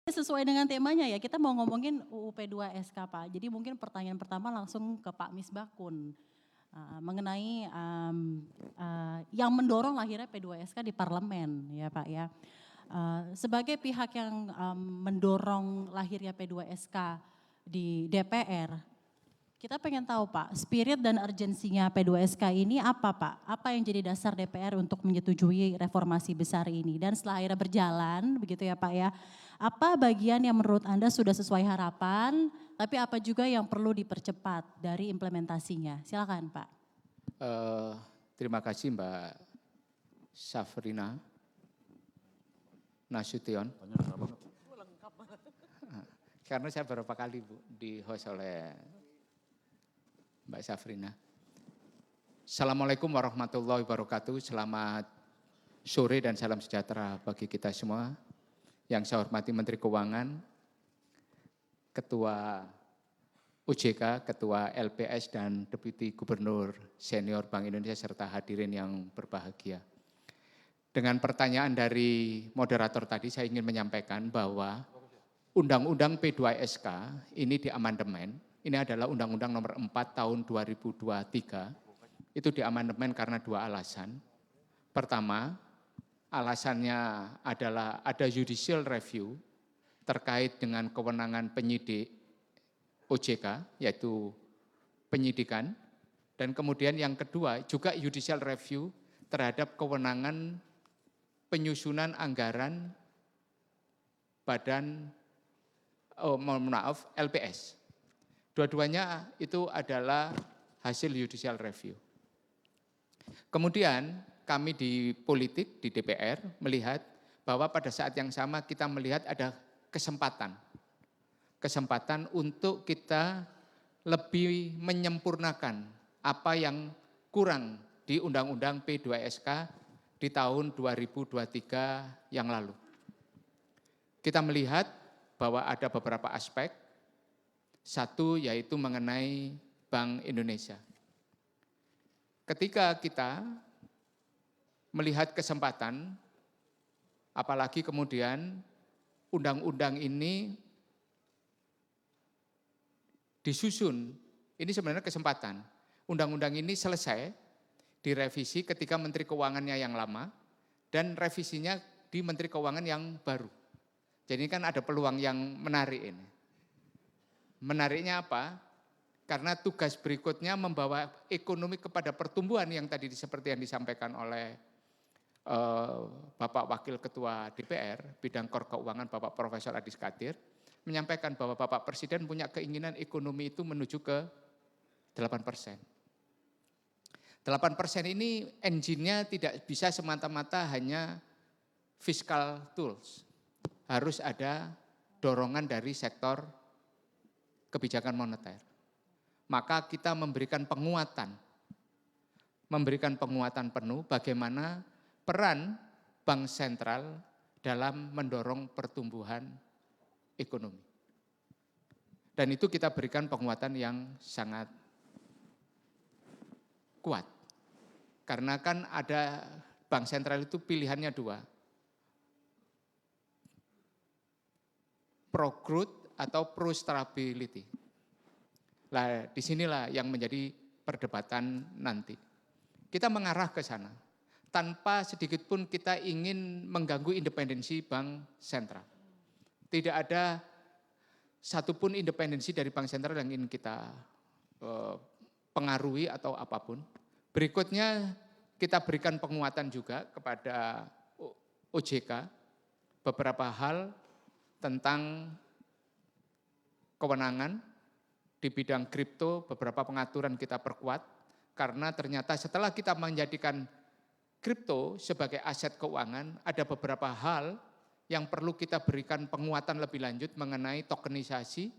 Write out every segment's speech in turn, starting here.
Sesuai dengan temanya ya, kita mau ngomongin UU P2SK Pak. Jadi mungkin pertanyaan pertama langsung ke Pak Misbakun. Mengenai yang mendorong lahirnya P2SK di parlemen ya Pak ya. Sebagai pihak yang mendorong lahirnya P2SK di DPR, kita pengen tahu Pak, spirit dan urgensinya P2SK ini apa Pak? Apa yang jadi dasar DPR untuk menyetujui reformasi besar ini? Dan setelah akhirnya berjalan, begitu ya Pak ya, apa bagian yang menurut Anda sudah sesuai harapan, tapi apa juga yang perlu dipercepat dari implementasinya? Silakan Pak. Terima kasih Mbak Safrina Nasution. Karena saya beberapa kali Bu di host oleh Mbak Safrina. Assalamualaikum warahmatullahi wabarakatuh. Selamat sore dan salam sejahtera bagi kita semua. Yang saya hormati Menteri Keuangan, Ketua OJK, Ketua LPS dan Deputi Gubernur Senior Bank Indonesia serta hadirin yang berbahagia. Dengan pertanyaan dari moderator tadi saya ingin menyampaikan bahwa Undang-Undang P2SK ini diamandemen. Ini adalah Undang-Undang nomor 4 tahun 2023. Itu diamandemen karena dua alasan. Pertama, alasannya adalah ada judicial review terkait dengan kewenangan penyidik OJK, yaitu penyidikan. Dan kemudian yang kedua juga judicial review terhadap kewenangan penyusunan anggaran LPS. Dua-duanya itu adalah hasil judicial review. Kemudian kami di politik, di DPR melihat bahwa pada saat yang sama kita melihat ada kesempatan untuk kita lebih menyempurnakan apa yang kurang di Undang-Undang P2SK di tahun 2023 yang lalu. Kita melihat bahwa ada beberapa aspek. Satu yaitu mengenai Bank Indonesia. Ketika kita melihat kesempatan, apalagi kemudian undang-undang ini disusun, ini sebenarnya kesempatan. Undang-undang ini selesai direvisi ketika Menteri Keuangannya yang lama dan revisinya di Menteri Keuangan yang baru. Jadi kan ada peluang yang menarik ini. Menariknya apa? Karena tugas berikutnya membawa ekonomi kepada pertumbuhan yang tadi seperti yang disampaikan oleh Bapak Wakil Ketua DPR, bidang keuangan Bapak Profesor Adis Kadir, menyampaikan bahwa Bapak Presiden punya keinginan ekonomi itu menuju ke 8%. 8% ini engine-nya tidak bisa semata-mata hanya fiscal tools. Harus ada dorongan dari sektor kebijakan moneter. Maka kita memberikan penguatan penuh bagaimana peran Bank Sentral dalam mendorong pertumbuhan ekonomi. Dan itu kita berikan penguatan yang sangat kuat. Karena kan ada Bank Sentral itu pilihannya dua. Pro-growth atau pro-stability. Nah, disinilah yang menjadi perdebatan nanti. Kita mengarah ke sana. Tanpa sedikit pun kita ingin mengganggu independensi Bank Sentral. Tidak ada satupun independensi dari Bank Sentral yang ingin kita pengaruhi atau apapun. Berikutnya kita berikan penguatan juga kepada OJK. Beberapa hal tentang kewenangan di bidang kripto, beberapa pengaturan kita perkuat, karena ternyata setelah kita menjadikan kripto sebagai aset keuangan, ada beberapa hal yang perlu kita berikan penguatan lebih lanjut mengenai tokenisasi,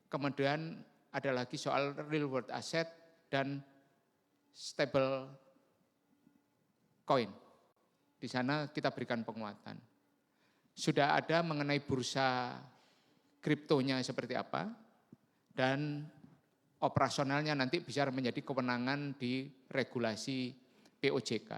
kemudian ada lagi soal real world asset dan stable coin. Di sana kita berikan penguatan. Sudah ada mengenai bursa kriptonya seperti apa, dan operasionalnya nanti bisa menjadi kewenangan di regulasi POJK.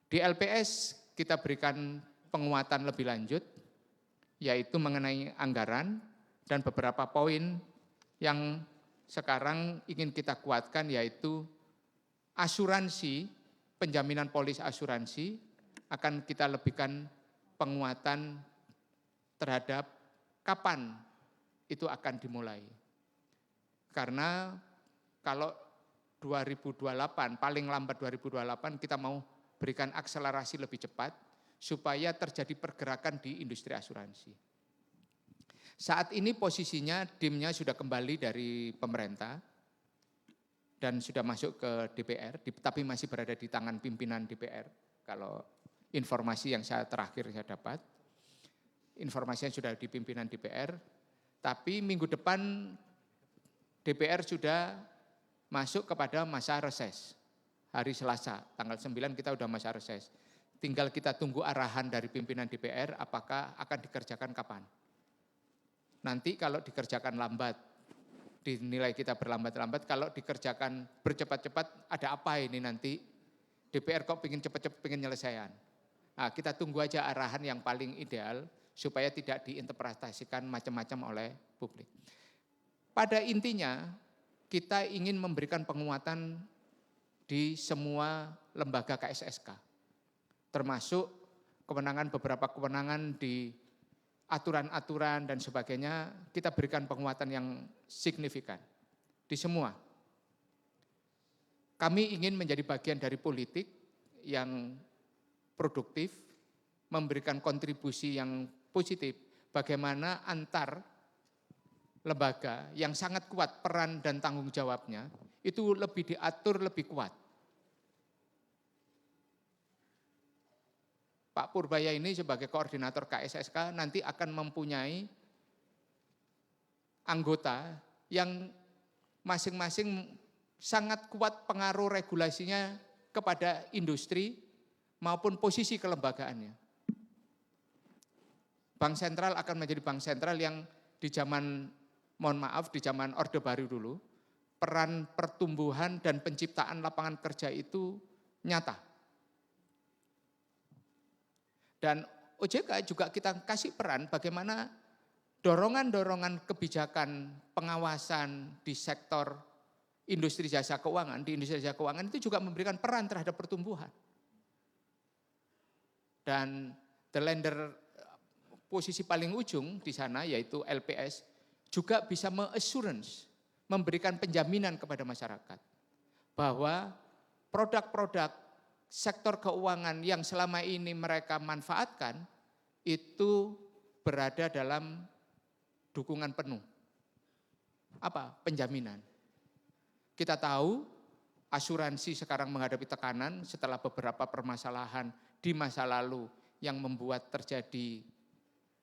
Di LPS kita berikan penguatan lebih lanjut, yaitu mengenai anggaran dan beberapa poin yang sekarang ingin kita kuatkan, yaitu asuransi, penjaminan polis asuransi akan kita lebihkan penguatan terhadap kapan itu akan dimulai. Karena kalau 2028, paling lambat 2028 kita mau berikan akselerasi lebih cepat supaya terjadi pergerakan di industri asuransi. Saat ini posisinya DIM-nya sudah kembali dari pemerintah dan sudah masuk ke DPR, tapi masih berada di tangan pimpinan DPR. Kalau informasi yang terakhir saya dapat, informasinya sudah di pimpinan DPR, tapi minggu depan DPR sudah masuk kepada masa reses. Hari Selasa, tanggal 9 kita sudah masa reses. Tinggal kita tunggu arahan dari pimpinan DPR apakah akan dikerjakan kapan. Nanti kalau dikerjakan lambat, dinilai kita berlambat-lambat, kalau dikerjakan bercepat-cepat, ada apa ini nanti? DPR kok pengen cepat-cepat pengen nyelesaian. Nah, kita tunggu aja arahan yang paling ideal supaya tidak diinterpretasikan macam-macam oleh publik. Pada intinya, kita ingin memberikan penguatan di semua lembaga KSSK, termasuk beberapa kewenangan di aturan-aturan dan sebagainya, kita berikan penguatan yang signifikan di semua. Kami ingin menjadi bagian dari politik yang produktif, memberikan kontribusi yang positif, bagaimana antar lembaga yang sangat kuat peran dan tanggung jawabnya, itu lebih diatur, lebih kuat. Pak Purbaya ini sebagai koordinator KSSK nanti akan mempunyai anggota yang masing-masing sangat kuat pengaruh regulasinya kepada industri maupun posisi kelembagaannya. Bank sentral akan menjadi bank sentral yang di zaman, mohon maaf, di zaman Orde Baru dulu, peran pertumbuhan dan penciptaan lapangan kerja itu nyata. Dan OJK juga kita kasih peran bagaimana dorongan-dorongan kebijakan pengawasan di sektor industri jasa keuangan, di industri jasa keuangan itu juga memberikan peran terhadap pertumbuhan. Dan the lender posisi paling ujung di sana yaitu LPS juga bisa me-assurance, memberikan penjaminan kepada masyarakat bahwa produk-produk sektor keuangan yang selama ini mereka manfaatkan itu berada dalam dukungan penuh. Apa? Penjaminan. Kita tahu asuransi sekarang menghadapi tekanan setelah beberapa permasalahan di masa lalu yang membuat terjadi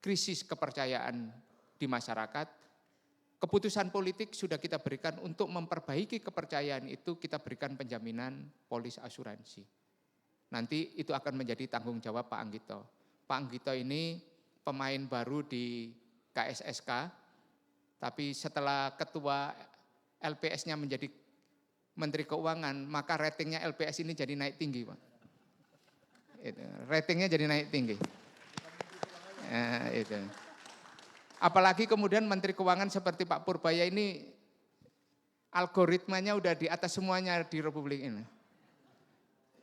krisis kepercayaan di masyarakat. Keputusan politik sudah kita berikan untuk memperbaiki kepercayaan itu, kita berikan penjaminan polis asuransi. Nanti itu akan menjadi tanggung jawab Pak Anggito. Pak Anggito ini pemain baru di KSSK, tapi setelah ketua LPS-nya menjadi Menteri Keuangan, maka ratingnya LPS ini jadi naik tinggi, Pak. Ratingnya jadi naik tinggi. Itu. Apalagi kemudian Menteri Keuangan seperti Pak Purbaya ini algoritmanya udah di atas semuanya di Republik ini.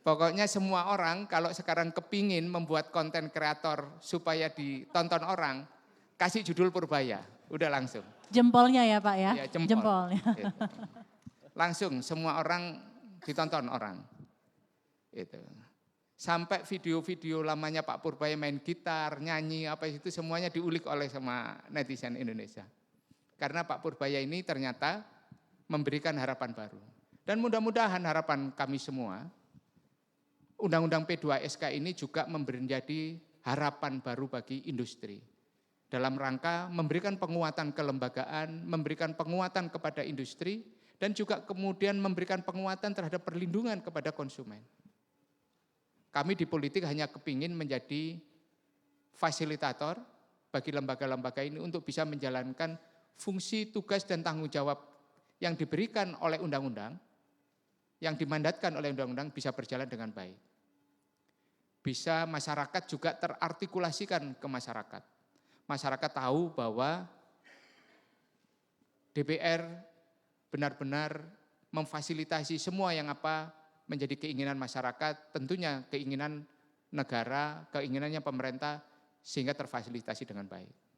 Pokoknya semua orang kalau sekarang kepingin membuat konten kreator supaya ditonton orang, kasih judul Purbaya, udah langsung. Jempolnya ya Pak ya? Ya, Jempolnya. Gitu. Langsung semua orang ditonton orang. Itu. Sampai video-video lamanya Pak Purbaya main gitar, nyanyi, apa itu semuanya diulik oleh sama netizen Indonesia. Karena Pak Purbaya ini ternyata memberikan harapan baru. Dan mudah-mudahan harapan kami semua, Undang-Undang P2SK ini juga menjadi harapan baru bagi industri. Dalam rangka memberikan penguatan kelembagaan, memberikan penguatan kepada industri, dan juga kemudian memberikan penguatan terhadap perlindungan kepada konsumen. Kami di politik hanya kepingin menjadi fasilitator bagi lembaga-lembaga ini untuk bisa menjalankan fungsi, tugas, dan tanggung jawab yang diberikan oleh undang-undang, yang dimandatkan oleh undang-undang bisa berjalan dengan baik. Bisa masyarakat juga terartikulasikan ke masyarakat. masyarakat tahu bahwa DPR benar-benar memfasilitasi semua yang apa menjadi keinginan masyarakat, tentunya keinginan negara, keinginannya pemerintah, sehingga terfasilitasi dengan baik.